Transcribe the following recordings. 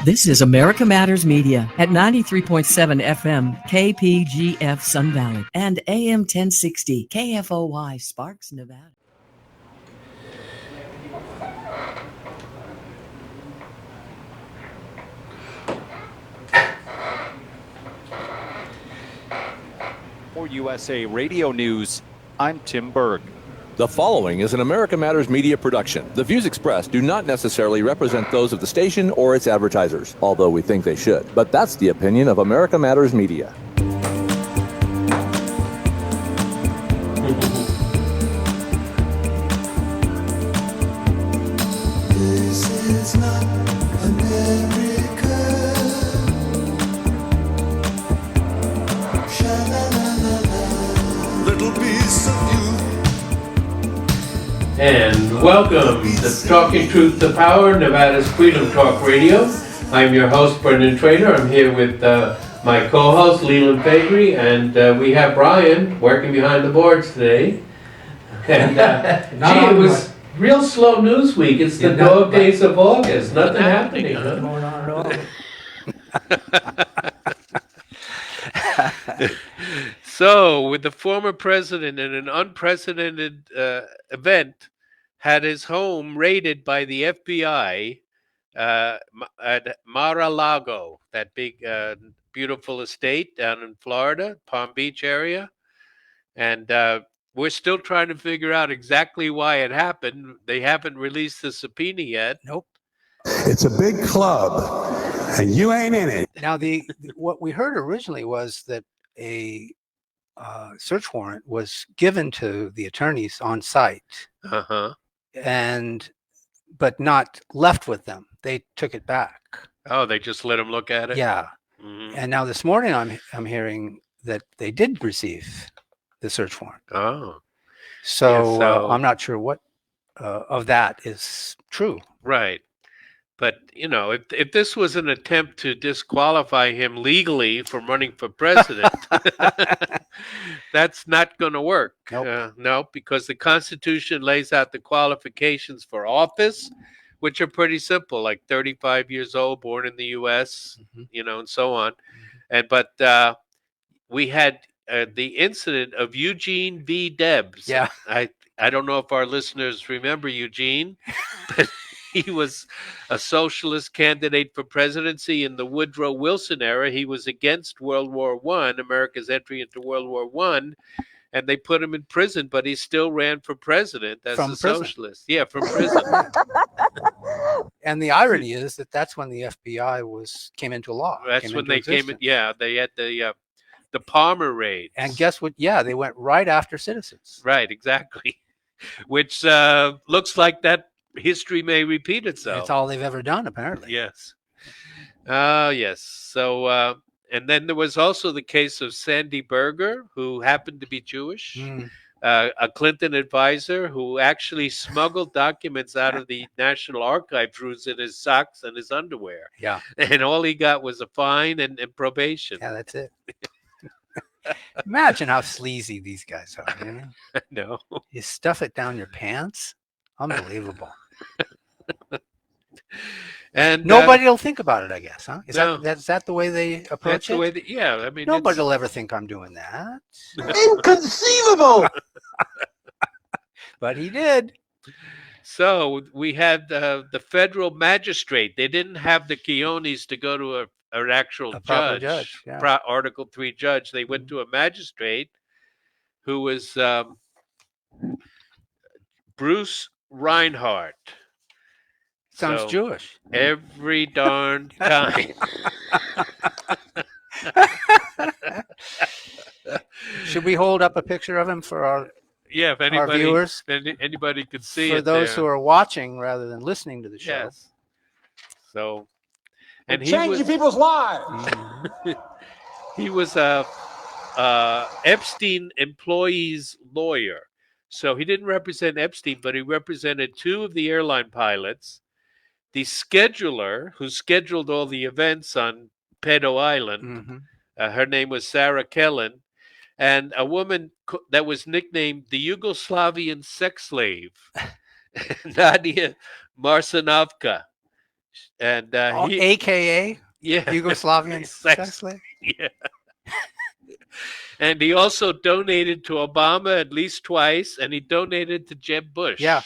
This is America Matters Media at 93.7 FM KPGF Sun Valley and AM 1060 KFOY Sparks, Nevada. For USA Radio News, I'm Tim Berg. The following is an America Matters media production. The views expressed do not necessarily represent those of the station or its advertisers, although we think they should. But that's the opinion of America Matters Media. This is not America. Sha-la-la-la-la. Little piece of you. And welcome to Talking Truth to Power, Nevada's Freedom Talk Radio. I'm your host, Brendan Trainor. I'm here with my co-host, Leland Faegre, and we have Brian working behind the boards today. And it was real slow news week. It's the dog days of August. Nothing happening, huh? Going on at all. So, with the former president in an unprecedented event, had his home raided by the FBI at Mar-a-Lago, that big, beautiful estate down in Florida, Palm Beach area. And we're still trying to figure out exactly why it happened. They haven't released the subpoena yet. Nope. It's a big club, and you ain't in it. Now, what we heard originally was that a search warrant was given to the attorneys on site, but not left with them. They took it back. Oh, they just let him look at it? Yeah. Mm-hmm. And now this morning, I'm hearing that they did receive the search warrant. Oh. So, Yeah, so- I'm not sure what of that is true. Right. But, you know, if this was an attempt to disqualify him legally from running for president, that's not going to work. Nope. No, because the Constitution lays out the qualifications for office, which are pretty simple, like 35 years old, born in the U.S., you know, and so on. But we had the incident of Eugene V. Debs. Yeah. I don't know if our listeners remember Eugene, but he was a socialist candidate for presidency in the Woodrow Wilson era. He was against World War I, America's entry into World War I, and they put him in prison, but he still ran for president as a socialist. Yeah, from prison. And the irony is that that's when the FBI came into law. That's when they came in. Yeah, they had the Palmer raid. And guess what? Yeah, they went right after Citizens. Right, exactly. Which looks like that history may repeat itself. That's all they've ever done, apparently. Yes. Yes. So, and then there was also the case of Sandy Berger, who happened to be Jewish, a Clinton advisor who actually smuggled documents out of the National Archives rooms in his socks and his underwear. Yeah. And all he got was a fine and probation. Yeah, that's it. Imagine how sleazy these guys are. You know? No. You stuff it down your pants. Unbelievable. And nobody will think about it, I guess, huh? Is no. that the way they approach that's the way that, yeah, I mean, nobody will ever think I'm doing that. Inconceivable! But he did. So we had the federal magistrate. They didn't have the Keonis to go to an actual judge, yeah. Article 3 judge. They went to a magistrate who was Bruce Reinhardt. Sounds Jewish. Every darn time. Should we hold up a picture of him for our if anybody, viewers? Anybody could see for it those there. who are watching rather than listening to the show. Yes. So, and he Changing was, people's lives. he was Epstein employee's lawyer. So he didn't represent Epstein, but he represented two of the airline pilots, the scheduler who scheduled all the events on Pedo Island. Her name was Sarah Kellen, and a woman that was nicknamed the Yugoslavian sex slave, Nadia Marcinovka. and AKA yeah, Yugoslavian Sex- sex slave. yeah. And he also donated to Obama at least twice, and he donated to Jeb Bush. Yeah,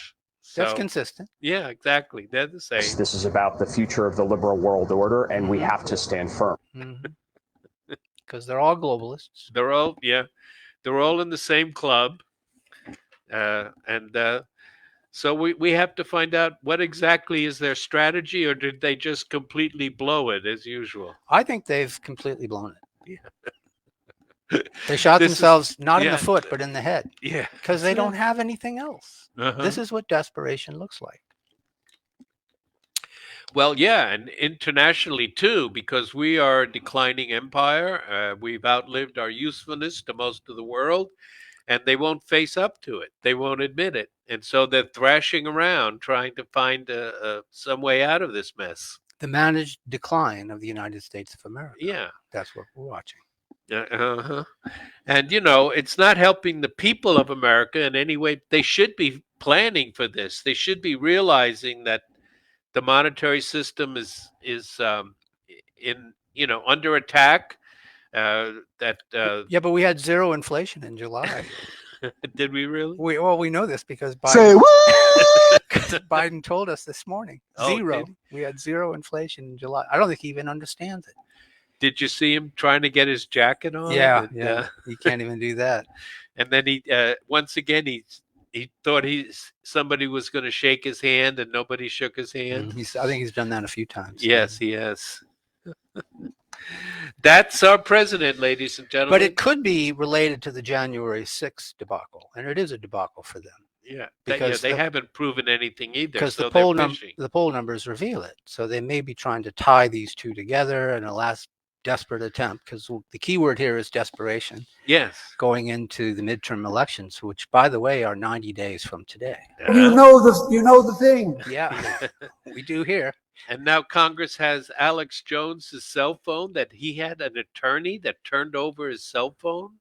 that's So, consistent. yeah, exactly. They're the same. This is about the future of the liberal world order, and we have to stand firm. Because they're all globalists. They're all in the same club, so we have to find out what exactly is their strategy, or did they just completely blow it as usual? I think they've completely blown it. They shot themselves not in the foot, but in the head. Yeah, because they don't have anything else. This is what desperation looks like. Well, yeah, and internationally too, because we are a declining empire. We've outlived our usefulness to most of the world, and they won't face up to it. They won't admit it. And so they're thrashing around trying to find some way out of this mess. The managed decline of the United States of America. Yeah. That's what we're watching. And, it's not helping the people of America in any way. They should be planning for this. They should be realizing that the monetary system is under attack. Yeah, but we had zero inflation in July. Did we really? We know this because Biden, Say what? Biden told us this morning. Zero. We had zero inflation in July. I don't think he even understands it. Did you see him trying to get his jacket on? Yeah. He can't even do that. And then he once again he thought somebody was going to shake his hand, and nobody shook his hand. I think he's done that a few times. Yes, he has. That's our president, ladies and gentlemen. But it could be related to the January 6th debacle, and it is a debacle for them. Yeah, because they haven't proven anything either. Because so the poll numbers reveal it. So they may be trying to tie these two together in a last desperate attempt, because the key word here is desperation. Yes. Going into the midterm elections, which, by the way, are 90 days from today. You know the thing. Yeah, we do here. And now Congress has Alex Jones' cell phone, that he had an attorney that turned over his cell phone.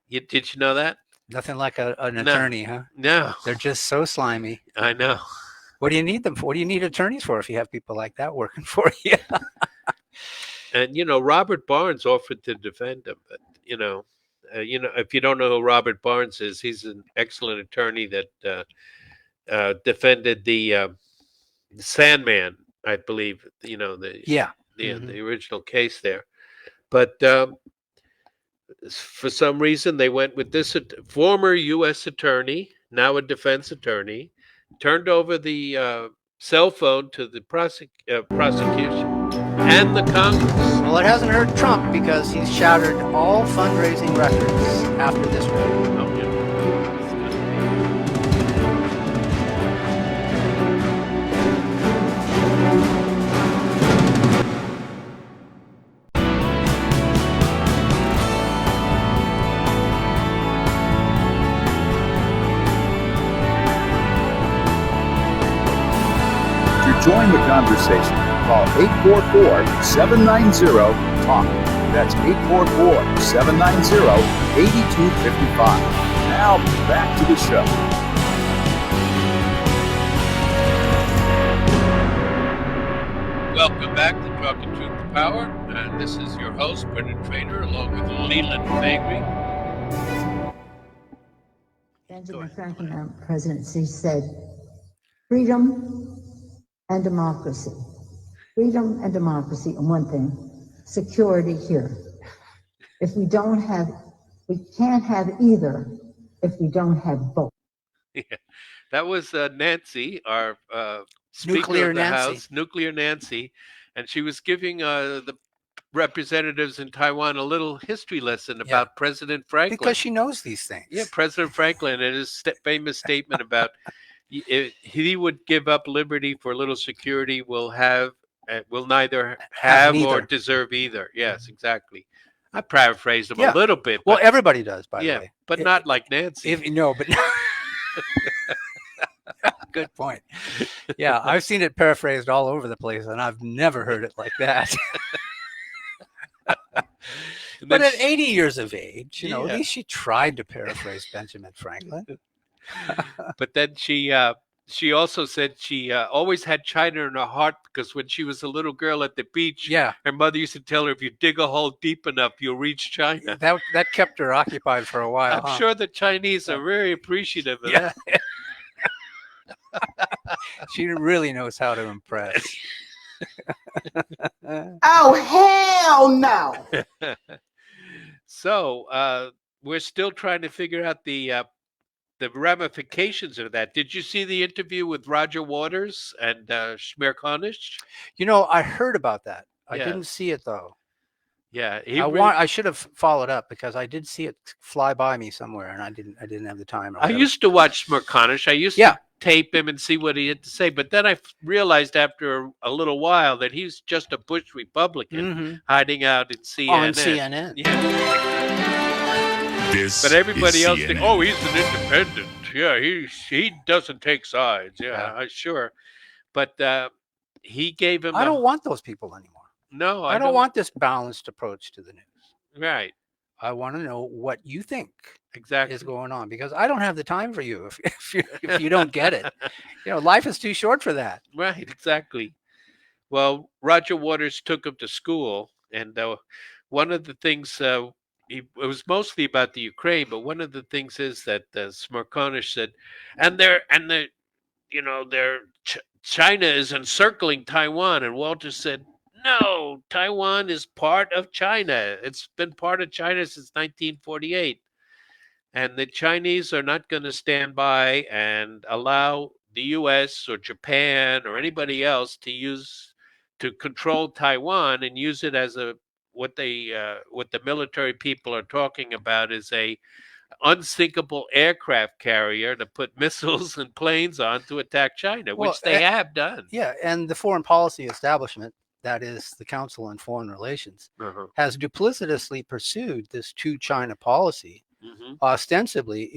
Did you know that? Nothing like an attorney, huh? No. They're just so slimy. I know. What do you need them for? What do you need attorneys for if you have people like that working for you? And, Robert Barnes offered to defend him. But, if you don't know who Robert Barnes is, he's an excellent attorney that defended the Sandman, I believe, the original case there. But for some reason, they went with this former U.S. attorney, now a defense attorney, turned over the cell phone to the prosecution and the Congress. Well, it hasn't hurt Trump, because he's shattered all fundraising records after this raid. Oh, yeah. To join the conversation, call 844-790-TALK. That's 844-790-8255. Now, back to the show. Welcome back to Talking Truth to Power. And this is your host, Brendan Trainor, along with Leland Faegre. Benjamin Franklin presidency said, freedom and democracy. Freedom and democracy on one thing, security here. We can't have either if we don't have both. Yeah, that was Nancy, our Speaker Nuclear of the Nancy. House, Nuclear Nancy, and she was giving the representatives in Taiwan a little history lesson about President Franklin. Because she knows these things. Yeah, President Franklin, and his famous statement about he would give up liberty for little security, will neither have or deserve either. Yes, exactly. I paraphrased him a little bit. Well, everybody does, by the way. But not like Nancy. But good point. Yeah, I've seen it paraphrased all over the place, and I've never heard it like that. But at 80 years of age, at least she tried to paraphrase Benjamin Franklin. But then she she also said she always had China in her heart because when she was a little girl at the beach, Yeah, her mother used to tell her, if you dig a hole deep enough, you'll reach China. that kept her occupied for a while. I'm sure the Chinese are very appreciative of Yeah. that. She really knows how to impress. Oh, hell no. So we're still trying to figure out the ramifications of that. Did you see the interview with Roger Waters and Smerconish? I heard about that. I didn't see it though. Yeah, I should have followed up because I did see it fly by me somewhere, and I didn't have the time. I used to watch Smerconish. I used to tape him and see what he had to say, but then I realized after a little while that he's just a Bush Republican hiding out in CNN. On CNN. Yeah. This but everybody else CNN. thinks, oh, he's an independent. Yeah, he doesn't take sides. Yeah, sure. But he gave him. I don't want those people anymore. No, I don't want this balanced approach to the news. Right. I want to know what you think exactly is going on because I don't have the time for you if you don't get it. Life is too short for that. Right. Exactly. Well, Roger Waters took him to school, and one of the things it was mostly about the Ukraine, but one of the things is that Smerconish said, China is encircling Taiwan, and Walter said, no, Taiwan is part of China. It's been part of China since 1948. And the Chinese are not going to stand by and allow the U.S. or Japan or anybody else to control Taiwan and use it as what the military people are talking about is a unsinkable aircraft carrier to put missiles and planes on to attack China, which they have done. Yeah, and the foreign policy establishment, that is the Council on Foreign Relations, has duplicitously pursued this two-China policy, ostensibly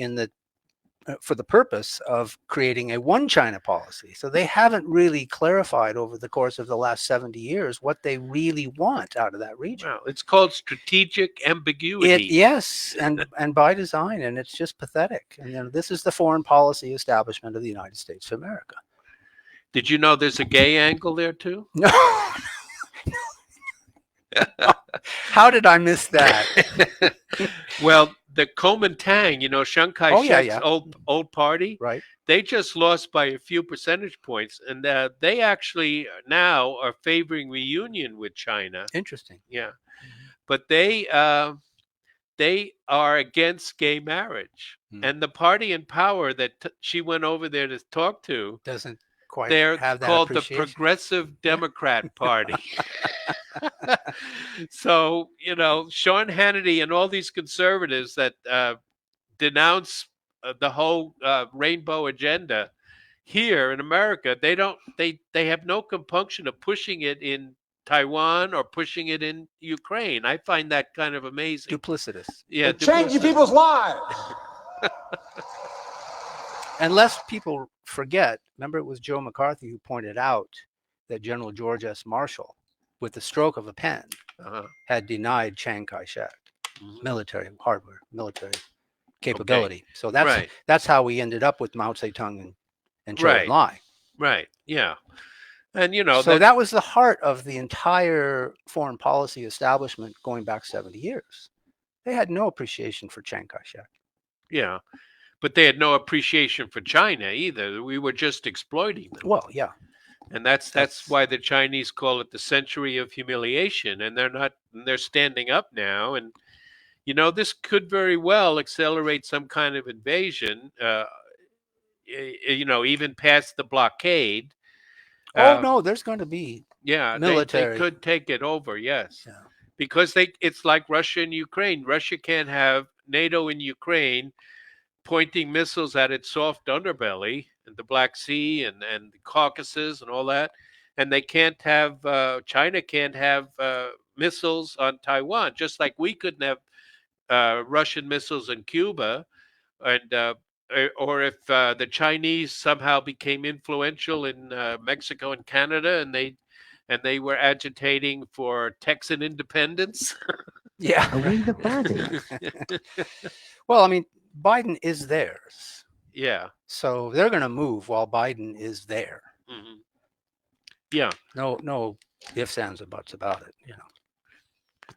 for the purpose of creating a one-China policy. So they haven't really clarified over the course of the last 70 years what they really want out of that region. Well, it's called strategic ambiguity. Yes, and by design, and it's just pathetic. And this is the foreign policy establishment of the United States of America. Did you know there's a gay angle there too? No. How did I miss that? Well, the Kuomintang, Chiang Kai-shek's old party, right? They just lost by a few percentage points, and they actually now are favoring reunion with China. Interesting. Yeah, but they are against gay marriage, and the party in power that she went over there to talk to doesn't quite they're have that called the Progressive Democrat Party. So, Sean Hannity and all these conservatives that denounce the whole rainbow agenda here in America, they have no compunction of pushing it in Taiwan or pushing it in Ukraine. I find that kind of amazing. Duplicitous. Yeah, Changing people's lives. Unless people forget, remember it was Joe McCarthy who pointed out that General George S. Marshall, with the stroke of a pen, had denied Chiang Kai-shek military hardware, military capability. Okay. So that's how we ended up with Mao Zedong and Zhou Enlai. Right. Yeah. And so that was the heart of the entire foreign policy establishment going back 70 years. They had no appreciation for Chiang Kai-shek. Yeah. But they had no appreciation for China either. We were just exploiting them. Well, yeah. And that's why the Chinese call it the century of humiliation. And they're standing up now. And, this could very well accelerate some kind of invasion, even past the blockade. No, there's going to be military. They could take it over, yes. Yeah. Because it's like Russia and Ukraine. Russia can't have NATO in Ukraine pointing missiles at its soft underbelly in the Black Sea and the Caucasus and all that. And they can't have, China can't have missiles on Taiwan, just like we couldn't have Russian missiles in Cuba. And or if the Chinese somehow became influential in Mexico and Canada and they were agitating for Texan independence. Yeah. Are we the party? Well, I mean, Biden is theirs. Yeah. So they're going to move while Biden is there. Mm-hmm. Yeah. No ifs, ands, or buts about it. You know,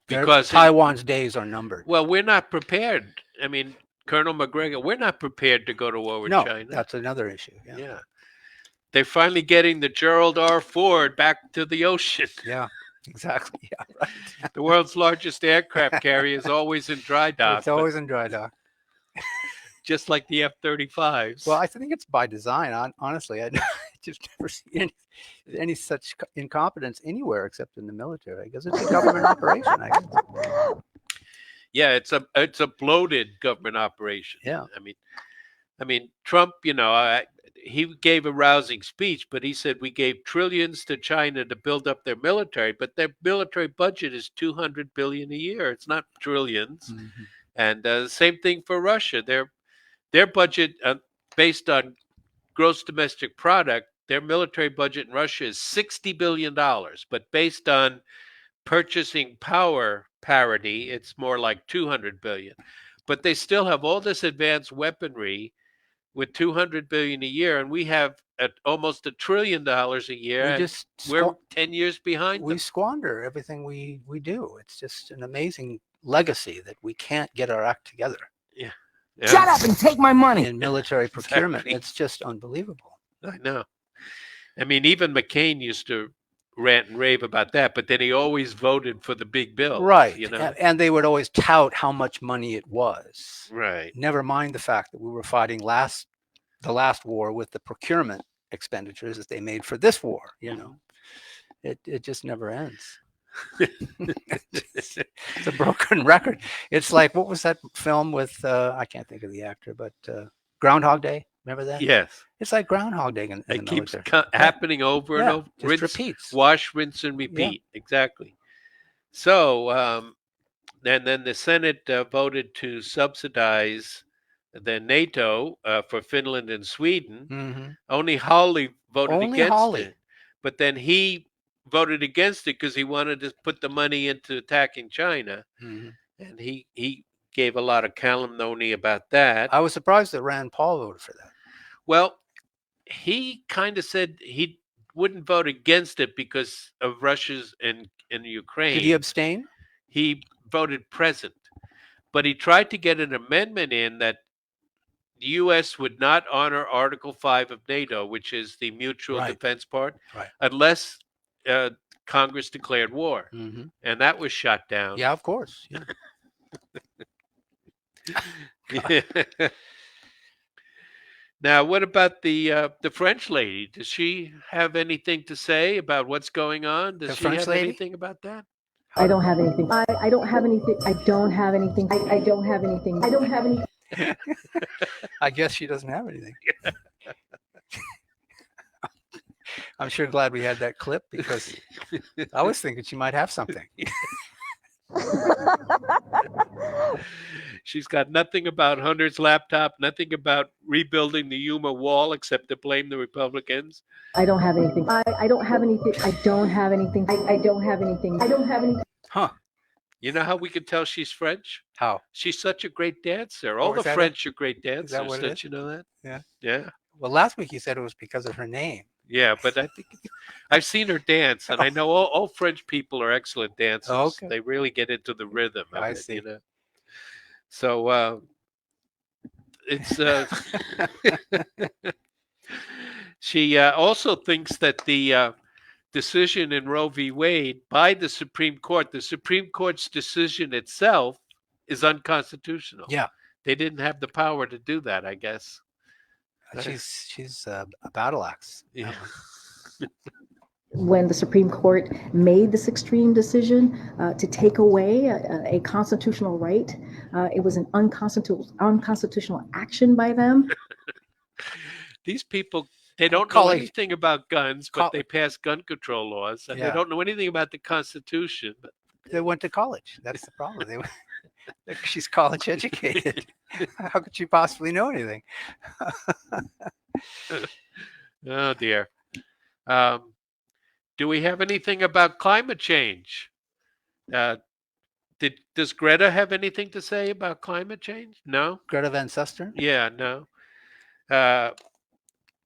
Because Taiwan's days are numbered. Well, we're not prepared. I mean, Colonel McGregor, we're not prepared to go to war with China. That's another issue. Yeah. They're finally getting the Gerald R. Ford back to the ocean. Yeah, exactly. Yeah, right. The world's largest aircraft carrier is always in dry dock. It's always in dry dock. Just like the F-35s. Well, I think it's by design. Honestly, I just never see any such incompetence anywhere except in the military. I guess it's a government operation. I guess. Yeah, it's a bloated government operation. Yeah. I mean, Trump, he gave a rousing speech, but he said we gave trillions to China to build up their military, but their military budget is $200 billion a year. It's not trillions. Mm-hmm. And same thing for Russia. Their budget, based on gross domestic product, their military budget in Russia is $60 billion, but based on purchasing power parity, it's more like $200 billion. But they still have all this advanced weaponry with $200 billion a year, and we have almost $1 trillion a year. We're 10 years behind. We squander everything we do. It's just an amazing legacy that we can't get our act together. Yeah. Shut up and take my money. In military procurement, it's just unbelievable. I know. I mean, even McCain used to rant and rave about that, but then he always voted for the big bill. Right. And they would always tout how much money it was. Right. Never mind the fact that we were fighting the last war with the procurement expenditures that they made for this war. It just never ends. It's a broken record. It's like, what was that film with I can't think of the actor, but Groundhog Day? Remember that? Yes. It's like Groundhog Day. It keeps happening over and over. It repeats. Wash, rinse, and repeat. Yeah. Exactly. So, and then the Senate voted to subsidize the NATO for Finland and Sweden. Mm-hmm. Only Hawley voted against it. But then he voted against it because he wanted to put the money into attacking China. Mm-hmm. And he gave a lot of calumny about that. I was surprised that Rand Paul voted for that. Well, he kind of said he wouldn't vote against it because of Russia's in Ukraine. Did he abstain? He voted present. But he tried to get an amendment in that the U.S. would not honor Article 5 of NATO, which is the mutual defense part, unless Congress declared war. Mm-hmm. And that was shot down. Yeah, of course. Yeah. Now, what about the French lady? Does she have anything to say about what's going on? Does she have anything about that? I don't have anything. I don't have anything. I don't have anything. I don't have anything. I don't have anything. I guess she doesn't have anything. I'm sure glad we had that clip because I was thinking she might have something. She's got nothing about Hunter's laptop, nothing about rebuilding the Yuma wall except to blame the Republicans. I don't have anything. I don't have anything. I don't have anything. I don't have anything. I don't have anything. Huh. You know how we can tell she's French? How? She's such a great dancer. All the French are great dancers. Is that what Did you know that? Yeah. Yeah. Well, last week you said it was because of her name. Yeah, but I think I've seen her dance, and I know all French people are excellent dancers. Okay. They really get into the rhythm of it, see. So it's she also thinks that the decision in Roe v. Wade by the Supreme Court's decision itself is unconstitutional. Yeah. They didn't have the power to do that, I guess. She's a battle axe. Yeah. When the Supreme Court made this extreme decision to take away a constitutional right, it was an unconstitutional action by them. These people, they don't know anything about guns, but they pass gun control laws, and they don't know anything about the Constitution. But they went to college. That's the problem. She's college educated. How could she possibly know anything? Oh, dear. Do we have anything about climate change? Does Greta have anything to say about climate change? No? Greta Van Susteren? Yeah, no.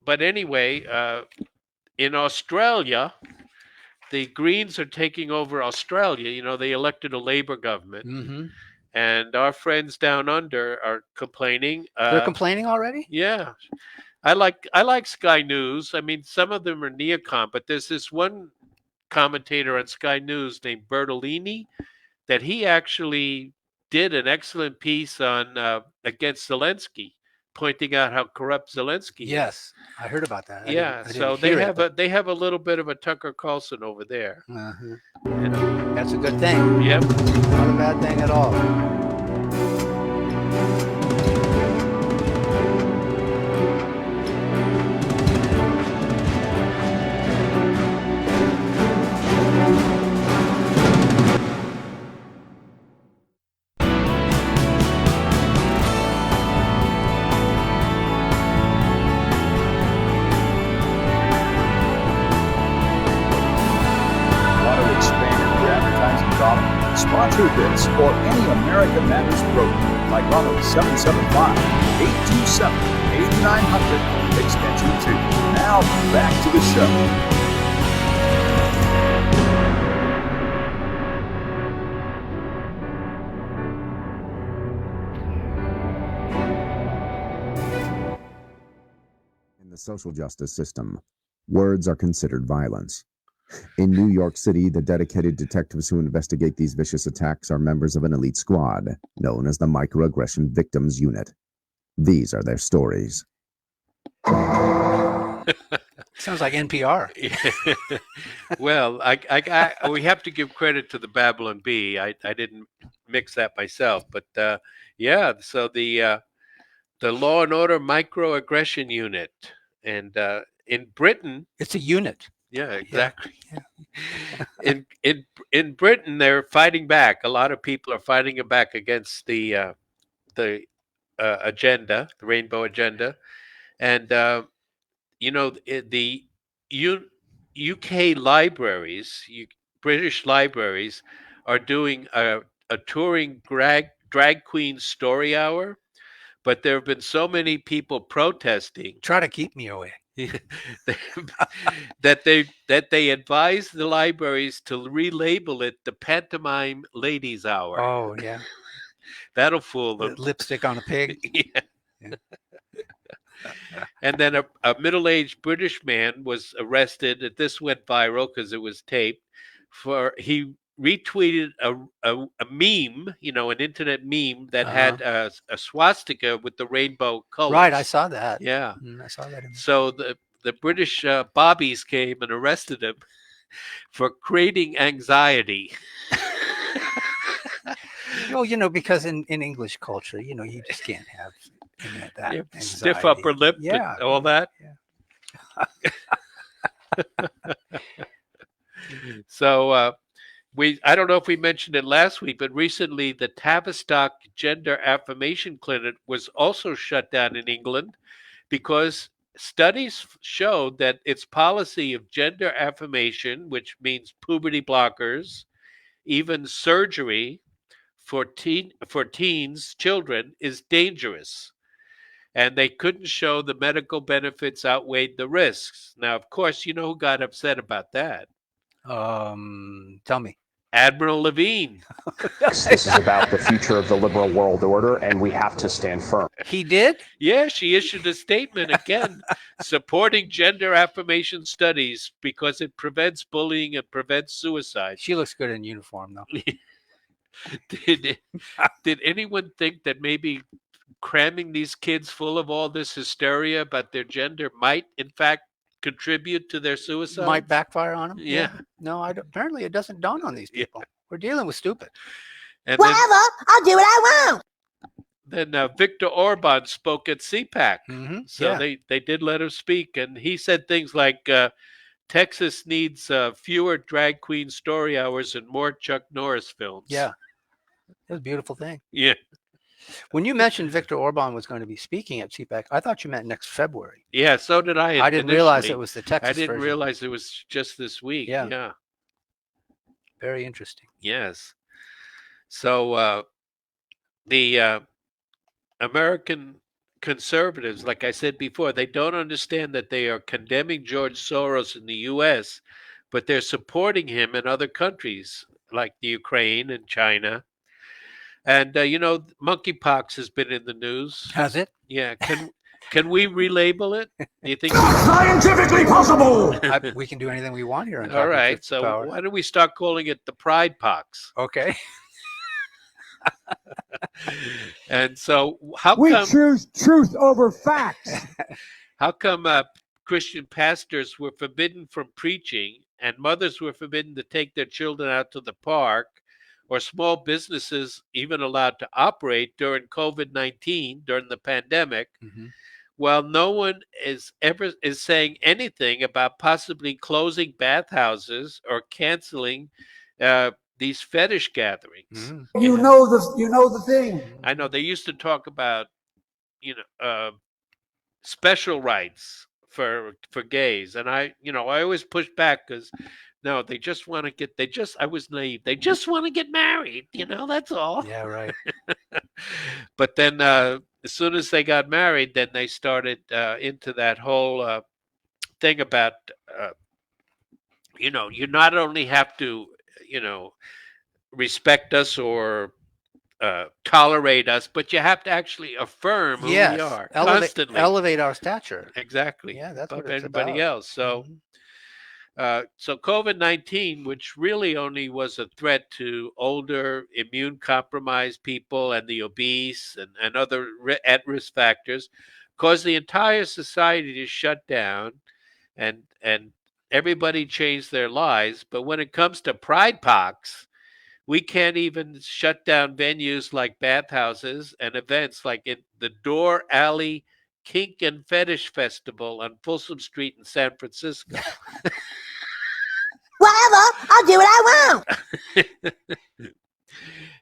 But anyway, in Australia, the Greens are taking over Australia. You know, they elected a Labor government. Mm-hmm. And our friends down under are complaining. They're complaining already? Yeah. I like Sky News. I mean, some of them are neocon, but there's this one commentator on Sky News named Bertolini that he actually did an excellent piece on against Zelensky, pointing out how corrupt Zelensky is. Yes, I heard about that. Yeah, so they have a little bit of a Tucker Carlson over there. That's a good thing. Yep. Not a bad thing at all. Sponsor this or any America Matters program by calling 775-827-8900 extension 2. Now back to the show. In the social justice system, words are considered violence. In New York City, the dedicated detectives who investigate these vicious attacks are members of an elite squad, known as the Microaggression Victims Unit. These are their stories. Sounds like NPR. Well, we have to give credit to the Babylon Bee. I didn't mix that myself, but yeah. So the Law and Order Microaggression Unit, and in Britain, it's a unit. Yeah, exactly. Yeah. In Britain, they're fighting back. A lot of people are fighting back against the agenda, the Rainbow Agenda, and you know, the UK libraries, British libraries, are doing a touring drag queen story hour, but there have been so many people protesting. Try to keep me away. that they advise the libraries to relabel it the Pantomime Ladies Hour. Oh yeah, that'll fool them. Lipstick on a pig. Yeah. And then a middle-aged British man was arrested. This went viral because it was taped. He retweeted a meme, you know, an internet meme that had a swastika with the rainbow colors. Right, I saw that. Yeah, I saw that. So the British bobbies came and arrested him for creating anxiety. Well, you know, because in English culture, you know, you just can't have that anxiety. Stiff upper lip, yeah, and all that. Yeah. So I don't know if we mentioned it last week, but recently the Tavistock Gender Affirmation Clinic was also shut down in England because studies showed that its policy of gender affirmation, which means puberty blockers, even surgery for teens, children, is dangerous. And they couldn't show the medical benefits outweighed the risks. Now, of course, you know who got upset about that? Tell me. Admiral Levine. This is about the future of the liberal world order, and we have to stand firm. He did? Yeah, she issued a statement again supporting gender affirmation studies because it prevents bullying and prevents suicide. She looks good in uniform, though. Did anyone think that maybe cramming these kids full of all this hysteria about their gender might, in fact, contribute to their suicide? Might backfire on them? Yeah. No, apparently it doesn't dawn on these people. Yeah. We're dealing with stupid. And whatever, I'll do what I want. Then Viktor Orban spoke at CPAC. Mm-hmm. So they did let him speak. And he said things like, Texas needs fewer drag queen story hours and more Chuck Norris films. Yeah. It was a beautiful thing. Yeah. When you mentioned Viktor Orban was going to be speaking at CPAC, I thought you meant next February. Yeah, so did I. I didn't realize it was the Texas version. I didn't version. realize it was just this week. Yeah. Very interesting. Yes. So the American conservatives, like I said before, they don't understand that they are condemning George Soros in the U.S., but they're supporting him in other countries like the Ukraine and China. And monkeypox has been in the news. Has it? Yeah. Can we relabel it? Do you think Scientifically possible. We can do anything we want here. On All right. So why don't we start calling it the Pride Pox? Okay. And so how We come choose truth over facts. how come Christian pastors were forbidden from preaching and mothers were forbidden to take their children out to the park, or small businesses even allowed to operate during COVID-19, during the pandemic, while no one is saying anything about possibly closing bathhouses or canceling these fetish gatherings? You know the thing. I know they used to talk about, special rights for gays, and I always push back because no, they just want to get. I was naive. They just want to get married. That's all. Yeah, right. But then, as soon as they got married, then they started into that whole thing about, you not only have to, respect us or tolerate us, but you have to actually affirm who we are constantly. Elevate our stature. Exactly. Yeah, that's above what it's everybody about. else. So. So COVID-19, which really only was a threat to older, immune-compromised people and the obese and other at-risk factors, caused the entire society to shut down, and everybody changed their lives. But when it comes to Pride Pox, we can't even shut down venues like bathhouses and events like the Door Alley Kink and Fetish Festival on Folsom Street in San Francisco. Whatever, I'll do what I want.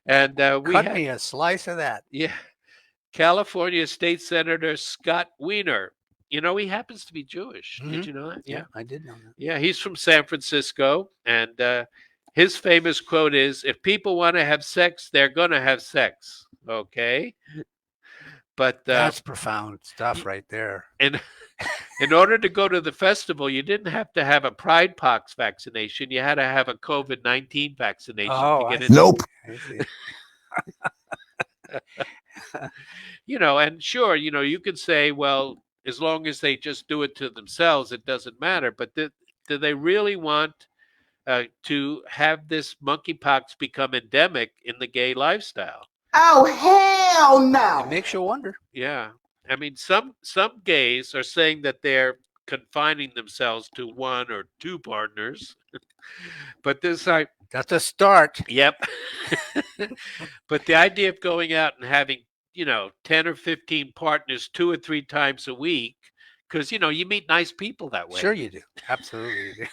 And Cut me a slice of that. Yeah. California State Senator Scott Wiener. He happens to be Jewish. Did you know that? Yeah, I did know that. Yeah, he's from San Francisco. And his famous quote is, if people want to have sex, they're going to have sex. Okay. But that's profound stuff right there. And in order to go to the festival, you didn't have to have a Pride Pox vaccination. You had to have a COVID-19 vaccination to get in. Nope. And sure, you could say, well, as long as they just do it to themselves, it doesn't matter. But do they really want to have this monkeypox become endemic in the gay lifestyle? Oh, hell no. It makes you wonder. Yeah. I mean, some gays are saying that they're confining themselves to one or two partners. But that's a start. Yep. But the idea of going out and having, 10 or 15 partners 2 or 3 times a week, because, you meet nice people that way. Sure you do. Absolutely you do.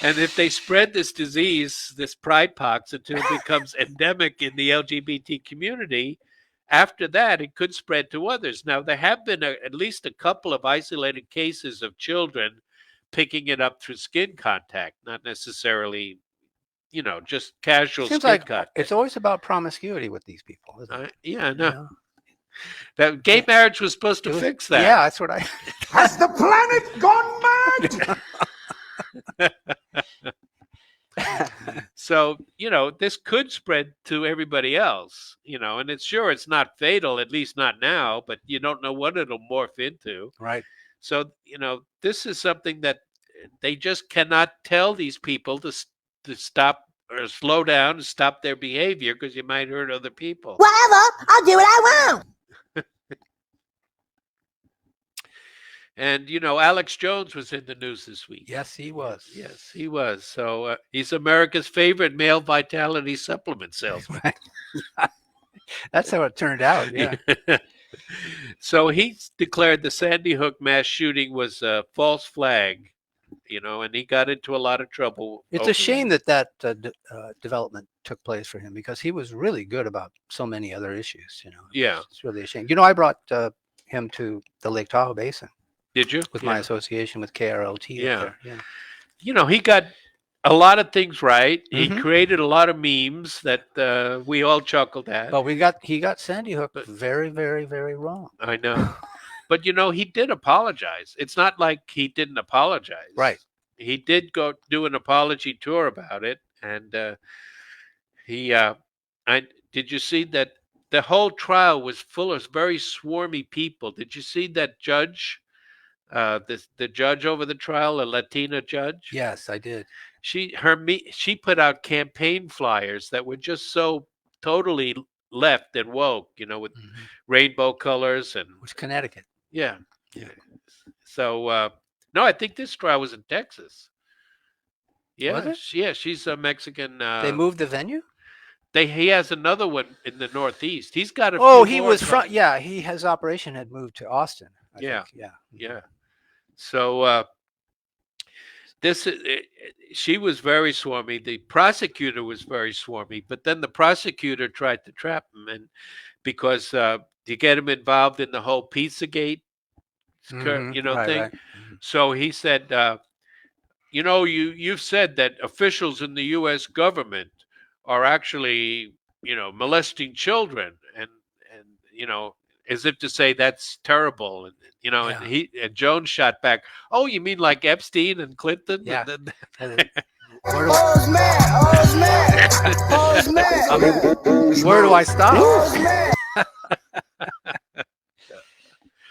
And if they spread this disease, this Pride Pox, until it becomes endemic in the LGBT community, after that, it could spread to others. Now, there have been at least a couple of isolated cases of children picking it up through skin contact, not necessarily, just casual Seems skin like contact. It's always about promiscuity with these people, isn't it? Yeah, no. That gay marriage was supposed to fix that. Yeah, that's what I... Has the planet gone mad? So, this could spread to everybody else, and it's not fatal, at least not now, but you don't know what it'll morph into. Right. So, this is something that they just cannot tell these people to stop or slow down and stop their behavior, because you might hurt other people. Whatever, I'll do what I want. And, Alex Jones was in the news this week. Yes, he was. Yes, he was. So he's America's favorite male vitality supplement salesman. That's how it turned out, yeah. So he declared the Sandy Hook mass shooting was a false flag, and he got into a lot of trouble. It's a shame that development took place for him, because he was really good about so many other issues, Yeah. It's really a shame. I brought him to the Lake Tahoe Basin. Did you? With my association with KRLT. Yeah. There. Yeah. He got a lot of things right. He Mhm. created a lot of memes that we all chuckled at. But he got Sandy Hook very, very, very wrong. I know. But, he did apologize. It's not like he didn't apologize. Right. He did go do an apology tour about it. And did you see that the whole trial was full of very swarmy people? Did you see that judge, the judge over the trial, a Latina judge? Yes, I did. She put out campaign flyers that were just so totally left and woke, with rainbow colors and. It was Connecticut. Yeah. So no, I think this trial was in Texas. Yeah, Was it? she's a Mexican. They moved the venue? He has another one in the Northeast. He's got a. Oh, few he more was from. coming. Yeah, his operation had moved to Austin. I Yeah. think. Yeah. Yeah. So she was very swarmy. The prosecutor was very swarmy, but then the prosecutor tried to trap him, and because to get him involved in the whole Pizzagate, thing. Right. So he said, you've said that officials in the U.S. government are actually, molesting children, and as if to say that's terrible, and and Jones shot back, oh, you mean like Epstein and Clinton? Yeah. And then, Where do I stop?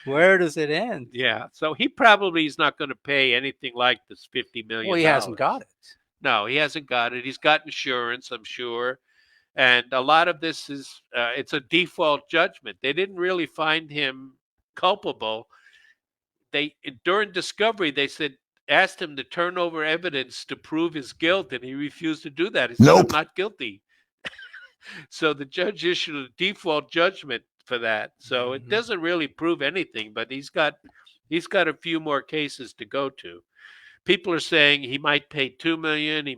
Where does it end? Yeah, so he probably is not going to pay anything like this $50 million. Well, he hasn't got it. No, he hasn't got it. He's got insurance, I'm sure. And a lot of this is, it's a default judgment. They didn't really find him culpable. During discovery, they asked him to turn over evidence to prove his guilt, and he refused to do that. He said, I'm not guilty. So the judge issued a default judgment for that. So it doesn't really prove anything, but he's got a few more cases to go to. People are saying he might pay $2 million. He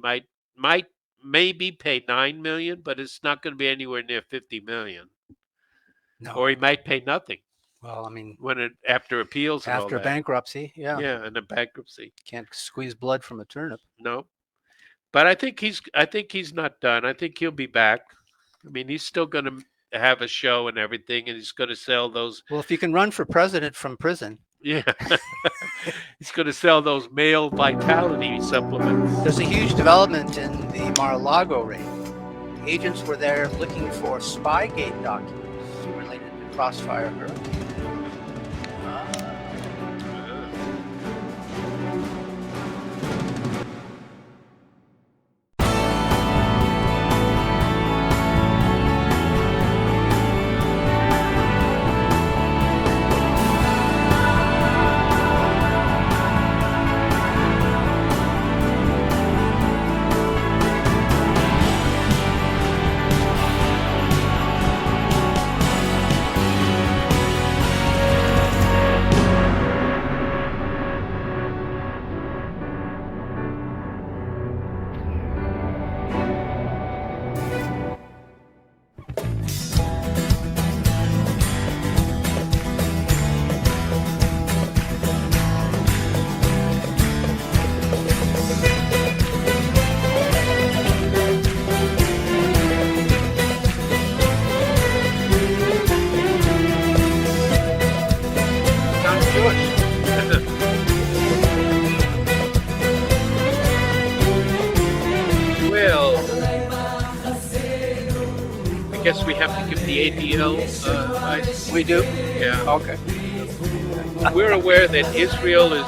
maybe pay $9 million, but it's not going to be anywhere near $50 million. No. Or he might pay nothing. Well, I mean, after appeals, and all after that. bankruptcy, yeah, and a bankruptcy, can't squeeze blood from a turnip. No, but I think he's not done. I think he'll be back. I mean, he's still going to have a show and everything, and he's going to sell those. Well, if you can run for president from prison, yeah, he's going to sell those male vitality supplements. There's a huge development in the Mar-a-Lago raid. Agents were there looking for Spygate documents related to Crossfire Hurricane. I guess we have to give the ADL advice. We do? Yeah. Okay. We're aware that Israel is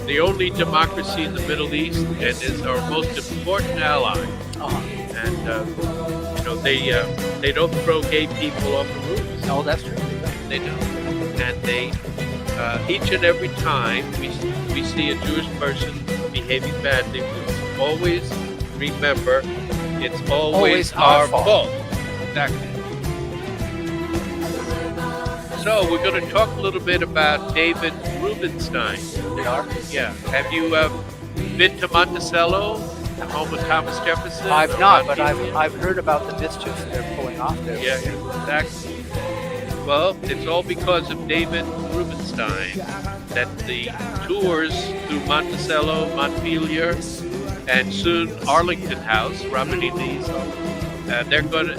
the only democracy in the Middle East and is our most important ally. And they don't throw gay people off the roofs. No, that's true. They don't. And they each and every time we see a Jewish person behaving badly, we always remember it's always our fault. Exactly. So we're going to talk a little bit about David Rubenstein. We are? Yeah. Have you been to Monticello, the home of Thomas Jefferson? I've not, but I've heard about the mischief they're pulling off there. Yeah, exactly. Well, it's all because of David Rubenstein that the tours through Monticello, Montpelier, and soon Arlington House, Robert E. Lee's.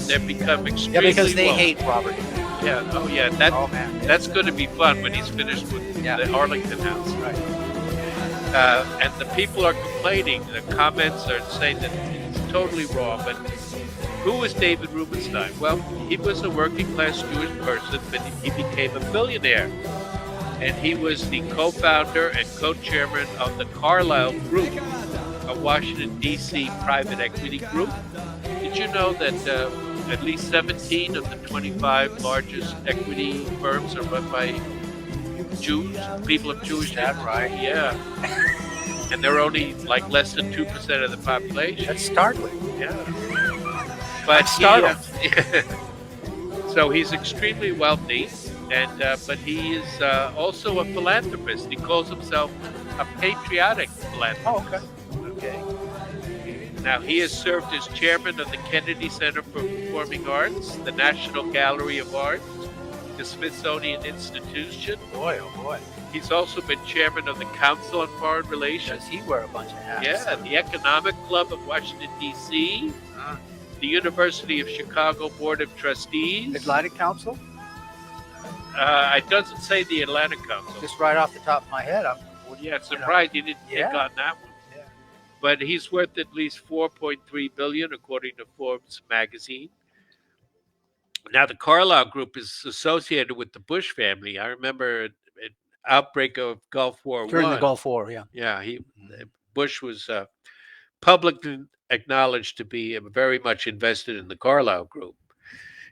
They become extremely because they woke. hate Robert. Yeah. Oh yeah. That's going to be fun when he's finished with the Arlington House. Right. And the people are complaining. The comments are saying that it's totally wrong. But who was David Rubenstein? Well, he was a working-class Jewish person, but he became a billionaire. And he was the co-founder and co-chairman of the Carlyle Group, a Washington, D.C. private equity group. Did you know that at least 17 of the 25 largest equity firms are run by Jews, people of Jewish descent? Right? Yeah. And they're only like less than 2% of the population. That's startling. Yeah. But so he's extremely wealthy, and but he is also a philanthropist. He calls himself a patriotic philanthropist. Oh, okay. Now, he has served as chairman of the Kennedy Center for Performing Arts, the National Gallery of Art, the Smithsonian Institution. Boy, oh boy. He's also been chairman of the Council on Foreign Relations. Does he wear a bunch of hats? Yeah, the Economic Club of Washington, D.C., the University of Chicago Board of Trustees. Atlantic Council? It doesn't say the Atlantic Council. Just right off the top of my head, I'm surprised you didn't pick on that one. Yeah. But he's worth at least $4.3 billion, according to Forbes magazine. Now, the Carlyle Group is associated with the Bush family. I remember an outbreak of Gulf War During I. the Gulf War, yeah. Yeah, Bush was publicly acknowledged to be very much invested in the Carlyle Group.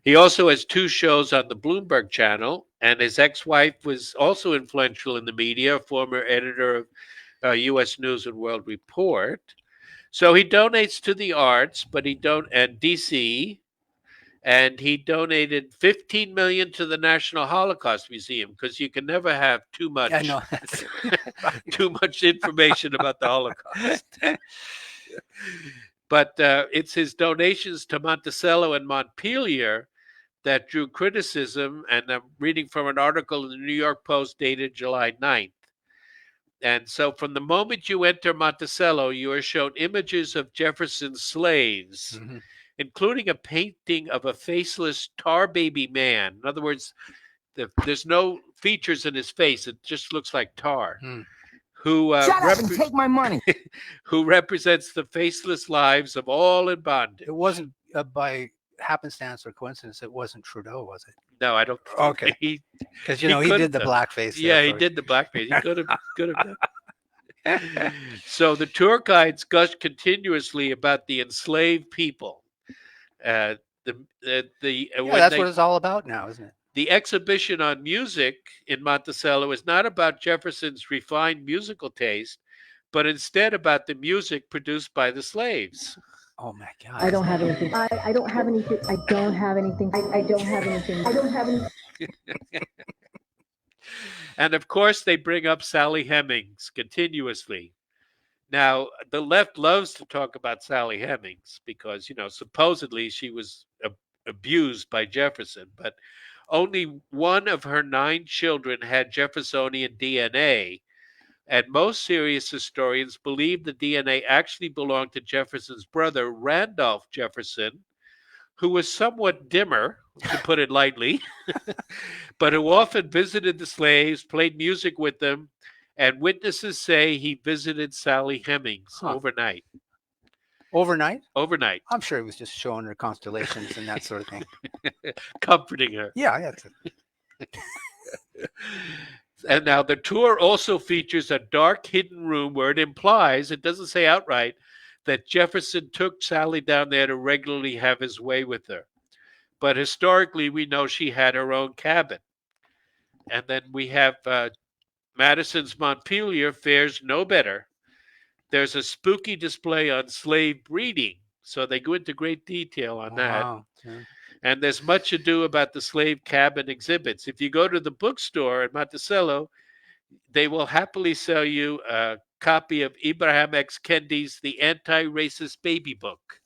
He also has 2 shows on the Bloomberg channel, and his ex-wife was also influential in the media, former editor of U.S. News and World Report. So he donates to the arts, and D.C., and he donated $15 million to the National Holocaust Museum, because you can never have too much, too much information about the Holocaust. But it's his donations to Monticello and Montpelier that drew criticism, and I'm reading from an article in the New York Post dated July 9th. And so from the moment you enter Monticello, you are shown images of Jefferson's slaves, including a painting of a faceless tar baby man. In other words, there's no features in his face. It just looks like tar. Who Shut up and take my money. Who represents the faceless lives of all in bondage. It wasn't by happenstance or coincidence. It wasn't Trudeau, was it? No, I don't. Okay, because he did the blackface. Yeah, he did the blackface. He could have done. So the tour guides gush continuously about the enslaved people. That's what it's all about now, isn't it? The exhibition on music in Monticello is not about Jefferson's refined musical taste, but instead about the music produced by the slaves. Oh my God! I don't have anything. I don't have anything. I don't have anything. I don't have anything. I don't have anything. And of course, they bring up Sally Hemings continuously. Now, the left loves to talk about Sally Hemings because, supposedly she was abused by Jefferson, but only one of her 9 children had Jeffersonian DNA, and most serious historians believe the DNA actually belonged to Jefferson's brother, Randolph Jefferson, who was somewhat dimmer, to put it lightly, but who often visited the slaves, played music with them, and witnesses say he visited Sally Hemings overnight. Overnight? Overnight. I'm sure he was just showing her constellations and that sort of thing. Comforting her. Yeah. And now the tour also features a dark hidden room where it implies, it doesn't say outright, that Jefferson took Sally down there to regularly have his way with her. But historically, we know she had her own cabin. And then we have Madison's Montpelier fares no better. There's a spooky display on slave breeding, so they go into great detail on that. Wow. Yeah. And there's much ado about the slave cabin exhibits. If you go to the bookstore at Monticello, they will happily sell you a copy of Ibrahim X. Kendi's The Anti-Racist Baby Book.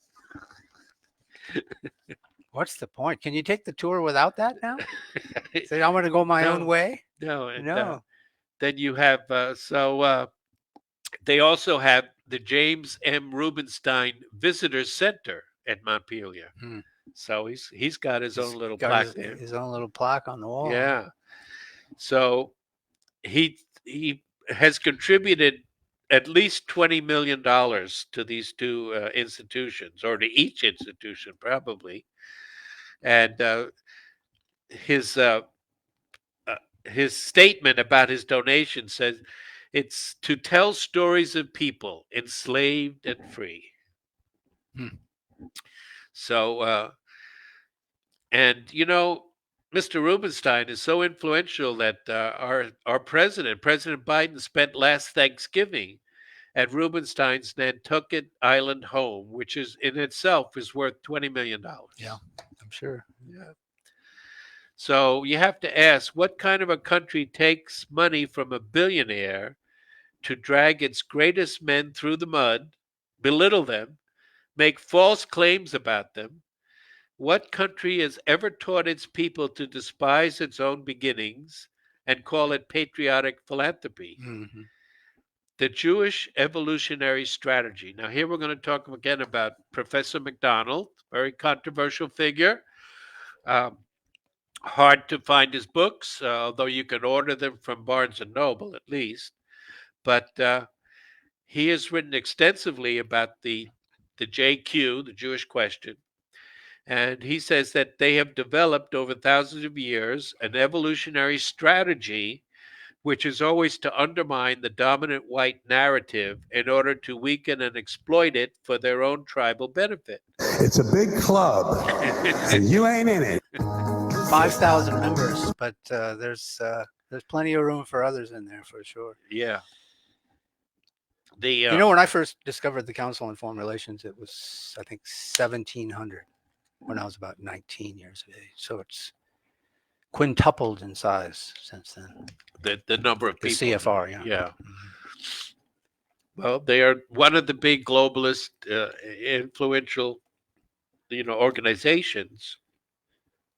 What's the point? Can you take the tour without that now? Say, I'm going to go my own way? No. Then you have, They also have the James M. Rubenstein Visitor Center at Montpelier. So he's got his own little plaque there. His own little plaque on the wall. Yeah. So he has contributed at least $20 million to these two institutions, or to each institution probably. And his statement about his donation says it's to tell stories of people enslaved and free. So, and Mr. Rubenstein is so influential that our President Biden, spent last Thanksgiving at Rubenstein's Nantucket Island home, which is in itself is worth $20 million. Yeah, I'm sure. Yeah. So you have to ask, what kind of a country takes money from a billionaire to drag its greatest men through the mud, belittle them, make false claims about them? What country has ever taught its people to despise its own beginnings and call it patriotic philanthropy? The Jewish evolutionary strategy. Now, here we're going to talk again about Professor McDonald, very controversial figure. Hard to find his books, although you can order them from Barnes & Noble at least. But he has written extensively about the JQ, the Jewish question. And he says that they have developed over thousands of years an evolutionary strategy, which is always to undermine the dominant white narrative in order to weaken and exploit it for their own tribal benefit. It's a big club, and you ain't in it. 5,000 members, but there's plenty of room for others in there for sure. Yeah. When I first discovered the Council on Foreign Relations, it was, I think, 1,700 when I was about 19 years of age. So it's quintupled in size since then. The number of the people. CFR, yeah. Yeah. Well, they are one of the big globalist, influential, organizations.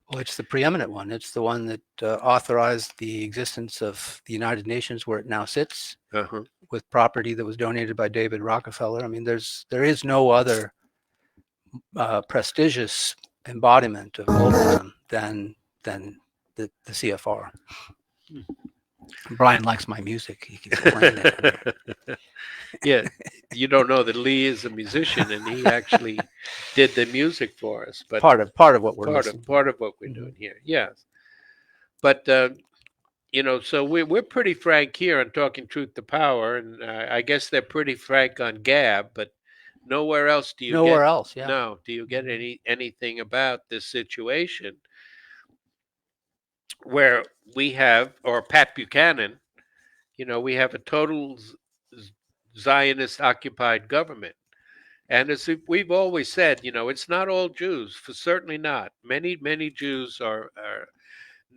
Well, it's the preeminent one. It's the one that authorized the existence of the United Nations where it now sits, with property that was donated by David Rockefeller. I mean, there is no other prestigious embodiment of globalism than the CFR. Brian likes my music. He keeps playing it. Yeah, you don't know that Lee is a musician, and he actually did the music for us. But part of what we're part of what we're doing here, yes. But so we're pretty frank here on Talking Truth to Power, and I guess they're pretty frank on Gab, but nowhere else do you No, do you get anything about this situation where we have, or Pat Buchanan, we have a total Zionist occupied government. And as we've always said, it's not all Jews, certainly not. Many Jews are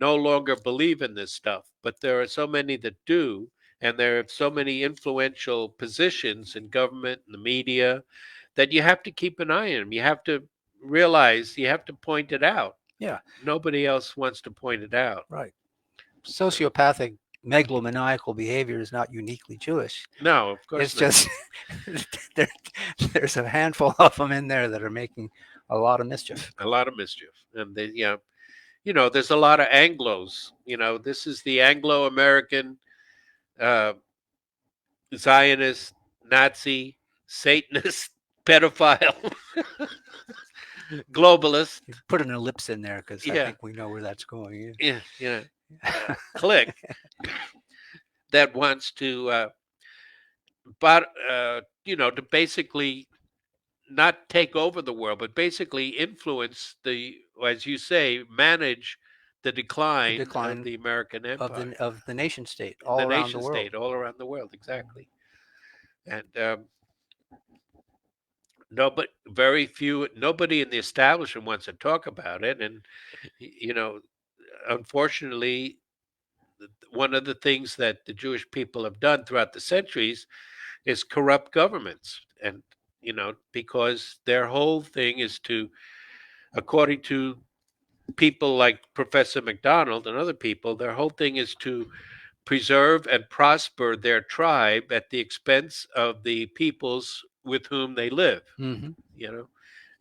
no longer believe in this stuff, but there are so many that do, and there are so many influential positions in government and the media that you have to keep an eye on them. You have to realize, you have to point it out. Yeah. Nobody else wants to point it out. Right. Sociopathic megalomaniacal behavior is not uniquely Jewish. No, of course it's just there's a handful of them in there that are making a lot of mischief. And they, there's a lot of Anglos. This is the Anglo-American Zionist, Nazi, Satanist, pedophile, globalist. Put an ellipse in there because I think we know where that's going. Yeah. Click that wants to to basically not take over the world, but basically influence as you say, manage the decline of the American empire, of the nation state all around the world. Exactly. And nobody in the establishment wants to talk about it. And unfortunately, one of the things that the Jewish people have done throughout the centuries is corrupt governments. And, because their whole thing is to, according to people like Professor McDonald and other people, their whole thing is to preserve and prosper their tribe at the expense of the peoples with whom they live. Mhm. You know,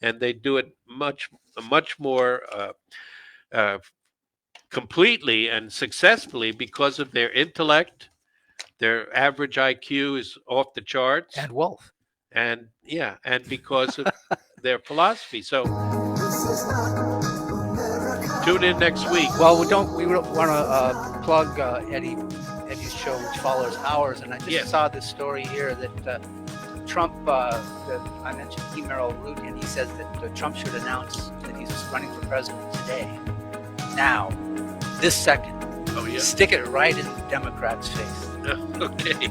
and they do it much more completely and successfully because of their intellect. Their average IQ is off the charts, And wealth. and because of their philosophy. So tune in next week. Well, we don't want to plug Eddie's show, which follows ours, and I just saw this story here that Trump, I mentioned E. Merrill Root, and he says that Trump should announce that he's running for president today. Now, this second. Oh, yeah. Stick it right in the Democrats' face. Okay.